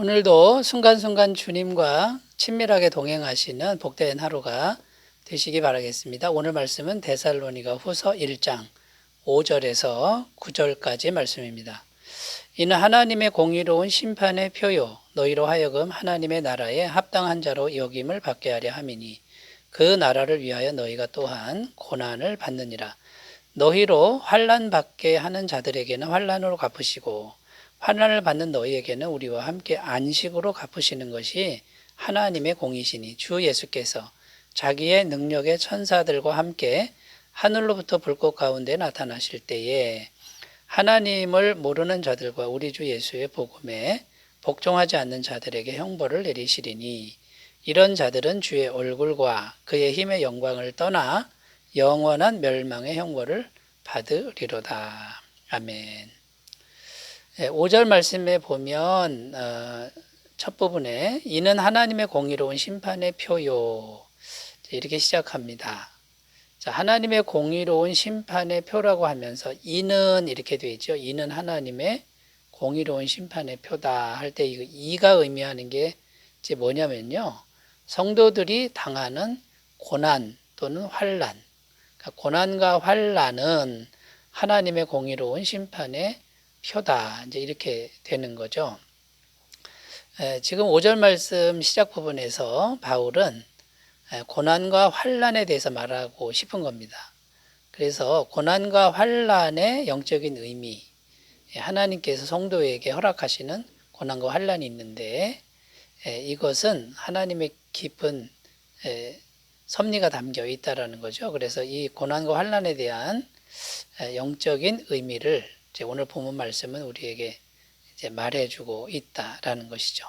오늘도 순간순간 주님과 친밀하게 동행하시는 복된 하루가 되시기 바라겠습니다. 오늘 말씀은 데살로니가 후서 1장 5절에서 9절까지 말씀입니다. 이는 하나님의 공의로운 심판의 표요 너희로 하여금 하나님의 나라에 합당한 자로 여김을 받게 하려 함이니 그 나라를 위하여 너희가 또한 고난을 받느니라. 너희로 환난 받게 하는 자들에게는 환난으로 갚으시고 환난을 받는 너희에게는 우리와 함께 안식으로 갚으시는 것이 하나님의 공이시니 주 예수께서 자기의 능력의 천사들과 함께 하늘로부터 불꽃 가운데 나타나실 때에 하나님을 모르는 자들과 우리 주 예수의 복음에 복종하지 않는 자들에게 형벌을 내리시리니 이런 자들은 주의 얼굴과 그의 힘의 영광을 떠나 영원한 멸망의 형벌을 받으리로다. 아멘. 5절 말씀에 보면 첫 부분에 이는 하나님의 공의로운 심판의 표요 이렇게 시작합니다. 자, 하나님의 공의로운 심판의 표라고 하면서 이는 이렇게 되어 있죠. 이는 하나님의 공의로운 심판의 표다 할 때 이가 의미하는 게 이제 뭐냐면요. 성도들이 당하는 고난 또는 환난. 그러니까 고난과 환난은 하나님의 공의로운 심판의 표다. 이제 이렇게 되는 거죠. 지금 5절 말씀 시작 부분에서 바울은 고난과 환난에 대해서 말하고 싶은 겁니다. 그래서 고난과 환난의 영적인 의미, 하나님께서 성도에게 허락하시는 고난과 환난이 있는데 이것은 하나님의 깊은 섭리가 담겨 있다라는 거죠. 그래서 이 고난과 환난에 대한 영적인 의미를 오늘 본문 말씀은 우리에게 이제 말해주고 있다라는 것이죠.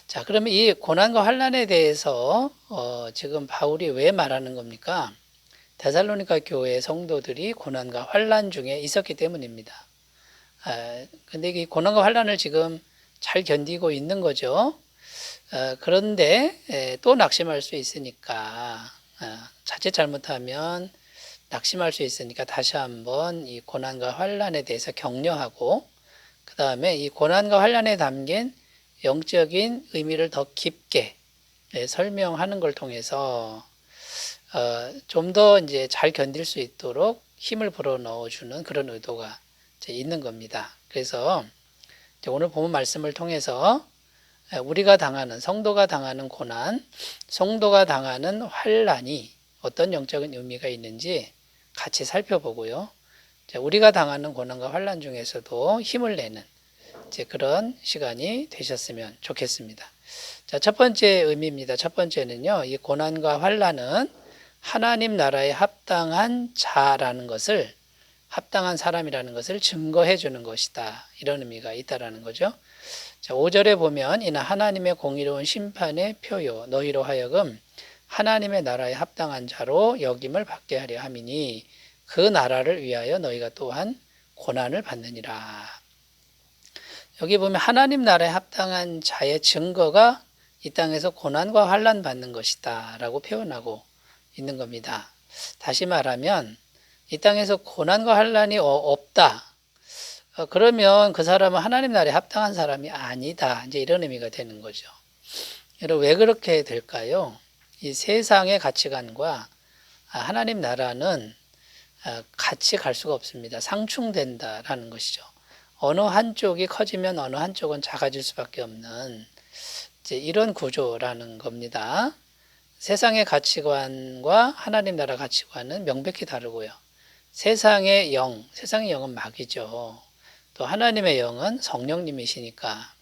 자, 그러면 이 고난과 환난에 대해서 지금 바울이 왜 말하는 겁니까? 데살로니가 교회 성도들이 고난과 환난 중에 있었기 때문입니다. 근데 이 고난과 환난을 지금 잘 견디고 있는 거죠. 그런데 또 낙심할 수 있으니까 자칫 잘못하면 낙심할 수 있으니까 다시 한번 이 고난과 환난에 대해서 격려하고 그 다음에 이 고난과 환난에 담긴 영적인 의미를 더 깊게 설명하는 걸 통해서 좀 더 이제 잘 견딜 수 있도록 힘을 불어넣어주는 그런 의도가 있는 겁니다. 그래서 오늘 본문 말씀을 통해서 우리가 당하는 성도가 당하는 고난, 성도가 당하는 환난이 어떤 영적인 의미가 있는지 같이 살펴보고요. 우리가 당하는 고난과 환난 중에서도 힘을 내는 그런 시간이 되셨으면 좋겠습니다. 자, 첫 번째 의미입니다. 첫 번째는요, 이 고난과 환난은 하나님 나라에 합당한 자라는 것을, 합당한 사람이라는 것을 증거해 주는 것이다. 이런 의미가 있다라는 거죠. 자, 5절에 보면 이는 하나님의 공의로운 심판의 표요 너희로 하여금 하나님의 나라에 합당한 자로 여김을 받게 하려 함이니 그 나라를 위하여 너희가 또한 고난을 받느니라. 여기 보면 하나님 나라에 합당한 자의 증거가 이 땅에서 고난과 환난 받는 것이다 라고 표현하고 있는 겁니다. 다시 말하면 이 땅에서 고난과 환난이 없다. 그러면 그 사람은 하나님 나라에 합당한 사람이 아니다. 이제 이런 의미가 되는 거죠. 여러분 왜 그렇게 될까요? 이 세상의 가치관과 하나님 나라는 같이 갈 수가 없습니다. 상충된다라는 것이죠. 어느 한쪽이 커지면 어느 한쪽은 작아질 수밖에 없는 이제 이런 구조라는 겁니다. 세상의 가치관과 하나님 나라 가치관은 명백히 다르고요. 세상의 영은 마귀죠. 또 하나님의 영은 성령님이시니까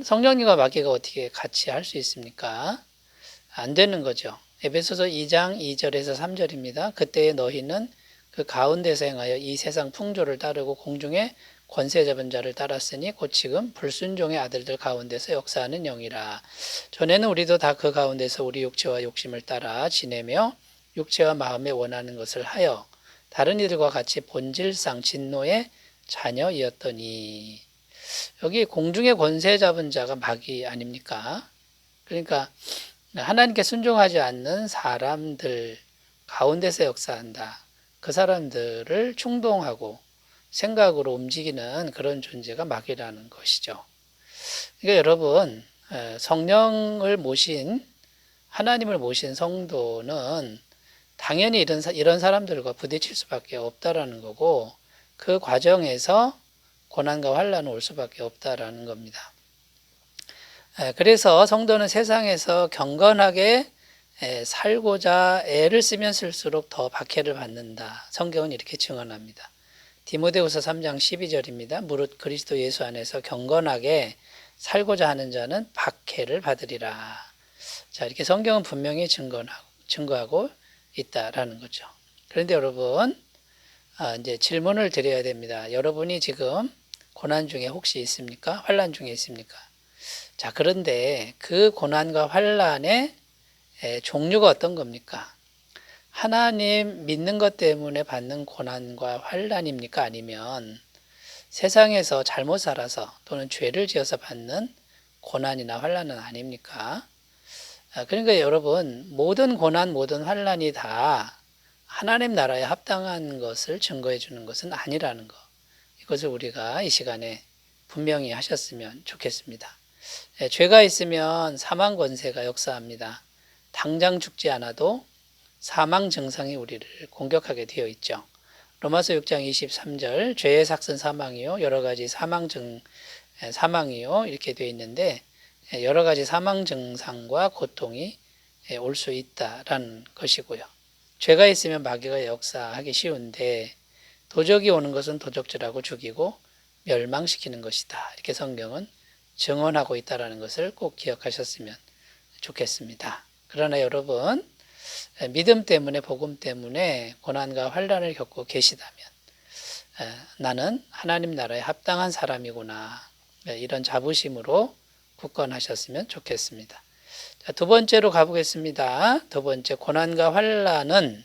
성령님과 마귀가 어떻게 같이 할 수 있습니까? 안 되는 거죠. 에베소서 2장 2절에서 3절입니다. 그때에 너희는 그 가운데서 행하여 이 세상 풍조를 따르고 공중에 권세 잡은 자를 따랐으니 곧 지금 불순종의 아들들 가운데서 역사하는 영이라. 전에는 우리도 다 그 가운데서 우리 육체와 욕심을 따라 지내며 육체와 마음에 원하는 것을 하여 다른 이들과 같이 본질상 진노의 자녀이었더니 여기 공중에 권세 잡은 자가 마귀 아닙니까? 그러니까 하나님께 순종하지 않는 사람들 가운데서 역사한다. 그 사람들을 충동하고 생각으로 움직이는 그런 존재가 마귀라는 것이죠. 그러니까 여러분, 성령을 모신, 하나님을 모신 성도는 당연히 이런 사람들과 부딪힐 수밖에 없다라는 거고, 그 과정에서 고난과 환란이 올 수밖에 없다라는 겁니다. 그래서 성도는 세상에서 경건하게 살고자 애를 쓰면 쓸수록 더 박해를 받는다. 성경은 이렇게 증언합니다. 디모데후서 3장 12절입니다. 무릇 그리스도 예수 안에서 경건하게 살고자 하는 자는 박해를 받으리라. 자, 이렇게 성경은 분명히 증거하고 있다라는 거죠. 그런데 여러분, 이제 질문을 드려야 됩니다. 여러분이 지금 고난 중에 혹시 있습니까? 환난 중에 있습니까? 자, 그런데 그 고난과 환난의 종류가 어떤 겁니까? 하나님 믿는 것 때문에 받는 고난과 환난입니까? 아니면 세상에서 잘못 살아서 또는 죄를 지어서 받는 고난이나 환난은 아닙니까? 그러니까 여러분, 모든 고난, 모든 환난이 다 하나님 나라에 합당한 것을 증거해 주는 것은 아니라는 것. 이것을 우리가 이 시간에 분명히 하셨으면 좋겠습니다. 죄가 있으면 사망 권세가 역사합니다. 당장 죽지 않아도 사망 증상이 우리를 공격하게 되어 있죠. 로마서 6장 23절 죄의 삭은 사망이요 여러 가지 사망이요 이렇게 되어 있는데 여러 가지 사망 증상과 고통이 올 수 있다라는 것이고요. 죄가 있으면 마귀가 역사하기 쉬운데 도적이 오는 것은 도적질하고 죽이고 멸망시키는 것이다. 이렇게 성경은 증언하고 있다는 것을 꼭 기억하셨으면 좋겠습니다. 그러나 여러분, 믿음 때문에 복음 때문에 고난과 환난을 겪고 계시다면 나는 하나님 나라에 합당한 사람이구나 이런 자부심으로 굳건하셨으면 좋겠습니다. 자, 두 번째로 가보겠습니다. 두 번째, 고난과 환난은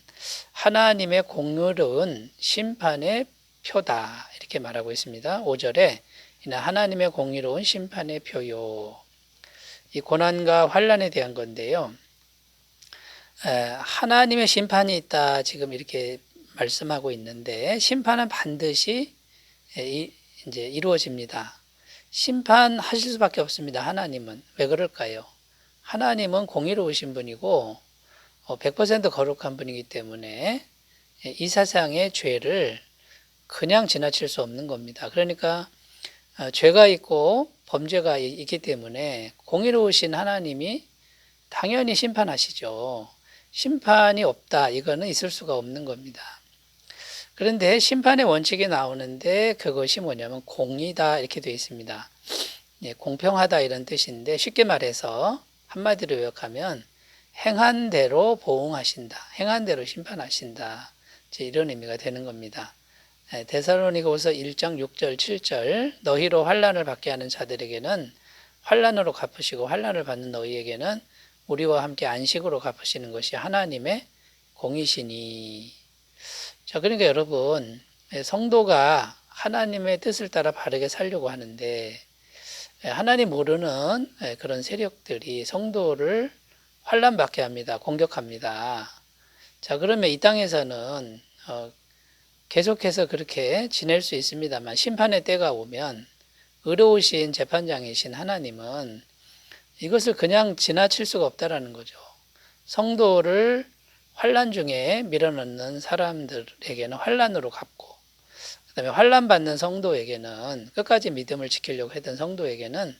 하나님의 공의로운 심판의 표다 이렇게 말하고 있습니다. 5절에 이는 하나님의 공의로운 심판의 표요. 이 고난과 환난에 대한 건데요. 하나님의 심판이 있다 지금 이렇게 말씀하고 있는데 심판은 반드시 이제 이루어집니다. 심판하실 수밖에 없습니다. 하나님은 왜 그럴까요? 하나님은 공의로우신 분이고 100% 거룩한 분이기 때문에 이 세상의 죄를 그냥 지나칠 수 없는 겁니다. 그러니까 죄가 있고 범죄가 있기 때문에 공의로우신 하나님이 당연히 심판하시죠. 심판이 없다. 이거는 있을 수가 없는 겁니다. 그런데 심판의 원칙이 나오는데 그것이 뭐냐면 공의다 이렇게 되어 있습니다. 공평하다 이런 뜻인데 쉽게 말해서 한마디로 요약하면 행한 대로 보응하신다. 행한 대로 심판하신다. 이런 의미가 되는 겁니다. 데살로니가후서 1장 6절 7절 너희로 환난을 받게 하는 자들에게는 환난으로 갚으시고 환난을 받는 너희에게는 우리와 함께 안식으로 갚으시는 것이 하나님의 공이시니. 자, 그러니까 여러분, 성도가 하나님의 뜻을 따라 바르게 살려고 하는데 하나님 모르는 그런 세력들이 성도를 환난받게 합니다. 공격합니다. 자, 그러면 이 땅에서는 계속해서 그렇게 지낼 수 있습니다만 심판의 때가 오면 의로우신 재판장이신 하나님은 이것을 그냥 지나칠 수가 없다라는 거죠. 성도를 환난 중에 밀어넣는 사람들에게는 환난으로 갚고 그다음에 환난 받는 성도에게는 끝까지 믿음을 지키려고 했던 성도에게는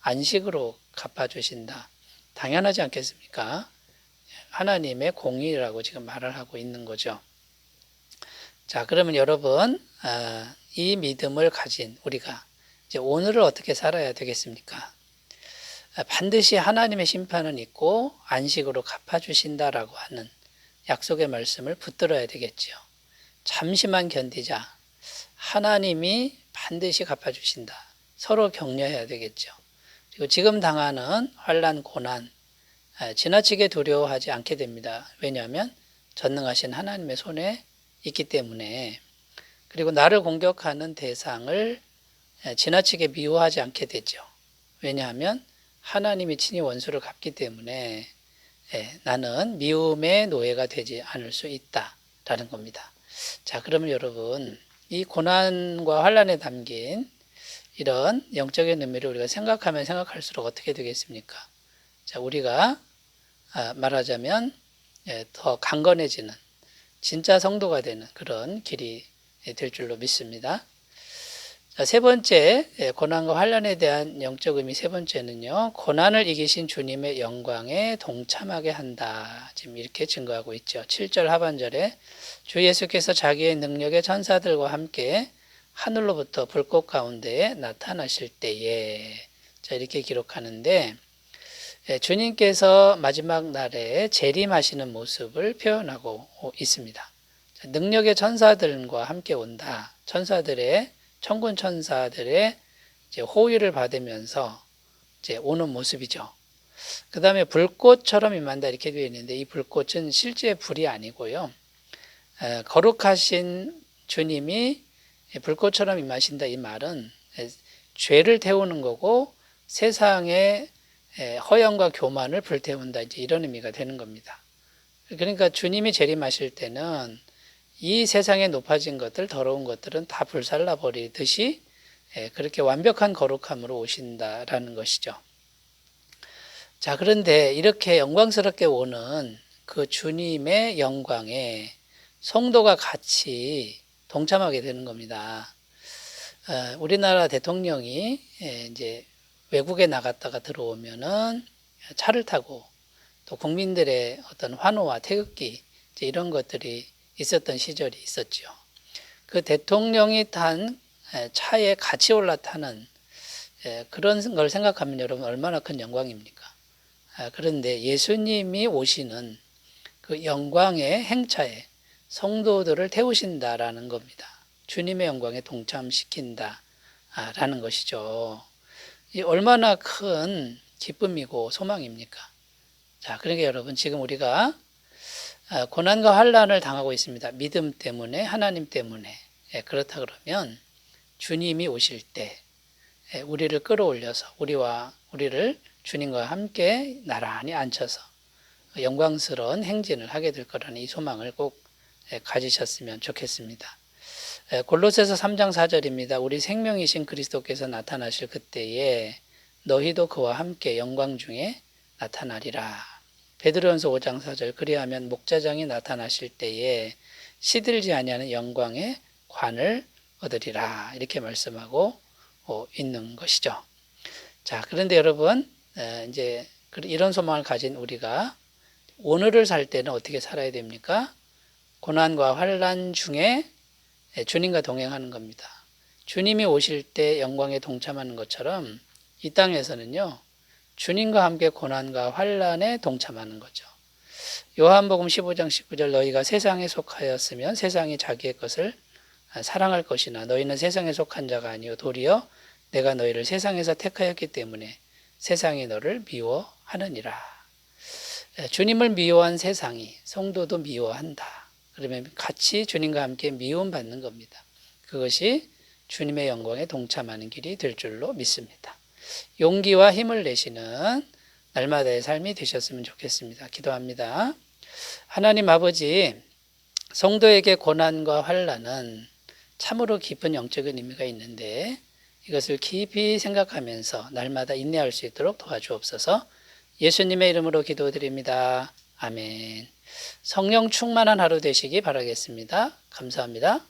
안식으로 갚아주신다. 당연하지 않겠습니까? 하나님의 공의라고 지금 말을 하고 있는 거죠. 자, 그러면 여러분 이 믿음을 가진 우리가 이제 오늘을 어떻게 살아야 되겠습니까? 반드시 하나님의 심판은 있고 안식으로 갚아주신다라고 하는 약속의 말씀을 붙들어야 되겠죠. 잠시만 견디자. 하나님이 반드시 갚아주신다. 서로 격려해야 되겠죠. 그리고 지금 당하는 환난, 고난 지나치게 두려워하지 않게 됩니다. 왜냐하면 전능하신 하나님의 손에 있기 때문에. 그리고 나를 공격하는 대상을 지나치게 미워하지 않게 되죠. 왜냐하면 하나님이 친히 원수를 갚기 때문에 나는 미움의 노예가 되지 않을 수 있다라는 겁니다. 자, 그러면 여러분 이 고난과 환난에 담긴 이런 영적인 의미를 우리가 생각하면 생각할수록 어떻게 되겠습니까? 자, 우리가 말하자면 더 강건해지는 진짜 성도가 되는 그런 길이 될 줄로 믿습니다. 자, 세 번째, 고난과 환난에 대한 영적 의미 세 번째는요, 고난을 이기신 주님의 영광에 동참하게 한다. 지금 이렇게 증거하고 있죠. 7절 하반절에 주 예수께서 자기의 능력의 천사들과 함께 하늘로부터 불꽃 가운데에 나타나실 때에, 자, 이렇게 기록하는데, 주님께서 마지막 날에 재림하시는 모습을 표현하고 있습니다. 능력의 천사들과 함께 온다. 천군 천사들의 이제 호위를 받으면서 이제 오는 모습이죠. 그 다음에 불꽃처럼 임한다 이렇게 되어 있는데 이 불꽃은 실제 불이 아니고요. 거룩하신 주님이 불꽃처럼 임하신다 이 말은 죄를 태우는 거고 세상에 허영과 교만을 불태운다 이제 이런 의미가 되는 겁니다. 그러니까 주님이 재림하실 때는 이 세상에 높아진 것들, 더러운 것들은 다 불살라 버리듯이 그렇게 완벽한 거룩함으로 오신다라는 것이죠. 자, 그런데 이렇게 영광스럽게 오는 그 주님의 영광에 성도가 같이 동참하게 되는 겁니다. 우리나라 대통령이 이제 외국에 나갔다가 들어오면은 차를 타고 또 국민들의 어떤 환호와 태극기 이런 것들이 있었던 시절이 있었죠. 그 대통령이 탄 차에 같이 올라타는 그런 걸 생각하면 여러분 얼마나 큰 영광입니까? 그런데 예수님이 오시는 그 영광의 행차에 성도들을 태우신다라는 겁니다. 주님의 영광에 동참시킨다라는 것이죠. 이 얼마나 큰 기쁨이고 소망입니까? 자, 그러니까 여러분 지금 우리가 고난과 환난을 당하고 있습니다. 믿음 때문에, 하나님 때문에. 그렇다 그러면 주님이 오실 때 우리를 끌어올려서 우리를 주님과 함께 나란히 앉혀서 영광스러운 행진을 하게 될 거라는 이 소망을 꼭 가지셨으면 좋겠습니다. 골로새서 3장 4절입니다. 우리 생명이신 그리스도께서 나타나실 그때에 너희도 그와 함께 영광 중에 나타나리라. 베드로전서 5장 4절 그리하면 목자장이 나타나실 때에 시들지 아니하는 영광의 관을 얻으리라. 이렇게 말씀하고 있는 것이죠. 자, 그런데 여러분 이제 이런 소망을 가진 우리가 오늘을 살 때는 어떻게 살아야 됩니까? 고난과 환난 중에 주님과 동행하는 겁니다. 주님이 오실 때 영광에 동참하는 것처럼 이 땅에서는요. 주님과 함께 고난과 환난에 동참하는 거죠. 요한복음 15장 19절 너희가 세상에 속하였으면 세상이 자기의 것을 사랑할 것이나 너희는 세상에 속한 자가 아니요 도리어 내가 너희를 세상에서 택하였기 때문에 세상이 너를 미워하느니라. 주님을 미워한 세상이 성도도 미워한다. 그러면 같이 주님과 함께 미움받는 겁니다. 그것이 주님의 영광에 동참하는 길이 될 줄로 믿습니다. 용기와 힘을 내시는 날마다의 삶이 되셨으면 좋겠습니다. 기도합니다. 하나님 아버지, 성도에게 고난과 환난은 참으로 깊은 영적인 의미가 있는데 이것을 깊이 생각하면서 날마다 인내할 수 있도록 도와주옵소서. 예수님의 이름으로 기도드립니다. 아멘. 성령 충만한 하루 되시기 바라겠습니다. 감사합니다.